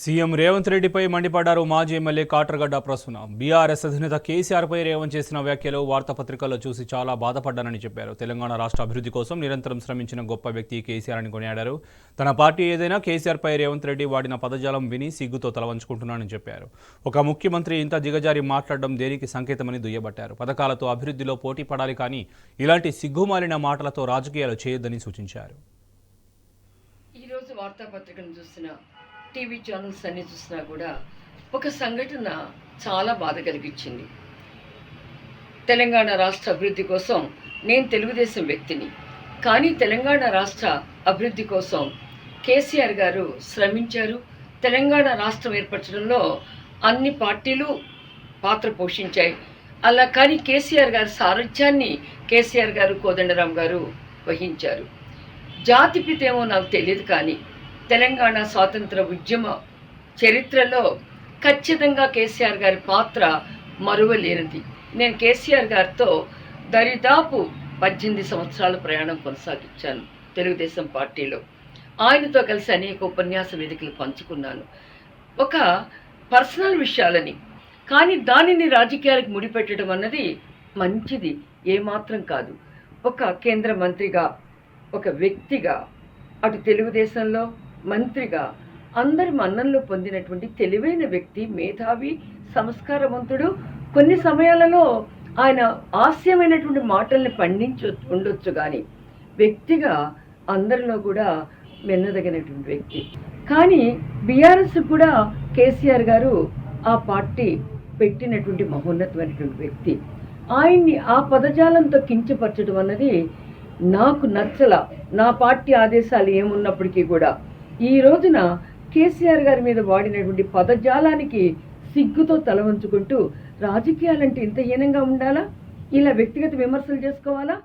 CM Revanth రెడ్డిపై మండిపడ్డారు మాజీ ఎమ్మెల్యే కాట్రగడ్డ ప్రసూన. బీఆర్ఎస్ అధినేత కేసీఆర్పై రేవంత్ చేసిన వ్యాఖ్యలు వార్తాపత్రికల్లో చూసి చాలా బాధపడ్డానని చెప్పారు. తెలంగాణ రాష్ట్ర అభివృద్ధి కోసం నిరంతరం శ్రమించిన గొప్ప వ్యక్తి కేసీఆర్ అని కొనియాడారు. తన పార్టీ ఏదైనా కేసీఆర్పై రేవంత్ రెడ్డి వాడిన పదజాలం విని సిగ్గుతో తలవంచుకుంటున్నానని చెప్పారు. ఒక ముఖ్యమంత్రి ఇంత దిగజారి మాట్లాడడం దేనికి సంకేతమని దుయ్యబట్టారు. పథకాలతో అభివృద్ధిలో పోటీ పడాలి కానీ ఇలాంటి సిగ్గుమాలిన మాటలతో రాజకీయాలు చేయొద్దని సూచించారు. ఈరోజు వార్తాపత్రికను చూసిన టీవీ ఛానల్స్ అన్ని చూసినా కూడా ఒక సంఘటన చాలా బాధ కలిగించింది. తెలంగాణ రాష్ట్ర అభివృద్ధి కోసం నేను తెలుగుదేశం వ్యక్తిని, కానీ తెలంగాణ రాష్ట్ర అభివృద్ధి కోసం కేసీఆర్ గారు శ్రమించారు. తెలంగాణ రాష్ట్రం ఏర్పరచడంలో అన్ని పార్టీలు పాత్ర పోషించాయి. అలా కానీ కేసీఆర్ గారి సారథ్యాన్ని కేసీఆర్ గారు, కోదండరాం గారు వహించారు. జాతిపిత ఏమో నాకు తెలియదు, కానీ తెలంగాణ స్వాతంత్ర ఉద్యమ చరిత్రలో ఖచ్చితంగా కేసీఆర్ గారి పాత్ర మరువలేనిది. నేను కేసీఆర్ గారితో దరిదాపు 18 సంవత్సరాల ప్రయాణం కొనసాగించాను తెలుగుదేశం పార్టీలో. ఆయనతో కలిసి అనేక ఉపన్యాస వేదికలు పంచుకున్నాను, ఒక పర్సనల్ విషయాలని. కానీ దానిని రాజకీయాలకు ముడిపెట్టడం అన్నది మంచిది ఏమాత్రం కాదు. ఒక కేంద్ర మంత్రిగా, ఒక వ్యక్తిగా, అటు తెలుగుదేశంలో మంత్రిగా అందరి మన్ననలు పొందినటువంటి తెలివైన వ్యక్తి, మేధావి, సంస్కారవంతుడు. కొన్ని సమయాలలో ఆయన హాస్యమైనటువంటి మాటల్ని ఉండొచ్చు, కానీ వ్యక్తిగా అందరిలో కూడా మెన్నదగినటువంటి వ్యక్తి. కానీ బీఆర్ఎస్ కూడా కేసీఆర్ గారు ఆ పార్టీ పెట్టినటువంటి మహోన్నతమైనటువంటి వ్యక్తి. ఆయన్ని ఆ పదజాలంతో కించపరచడం అన్నది నాకు నచ్చల. నా పార్టీ ఆదేశాలు ఏమున్నప్పటికీ కూడా ఈ రోజున కేసీఆర్ గారి మీద వాడినటువంటి పదజాలానికి సిగ్గుతో తల వంచుకుంటూ రాజకీయాలంటే ఇంత హీనంగా ఉండాలా? ఇలా వ్యక్తిగత విమర్శలు చేసుకోవాలా?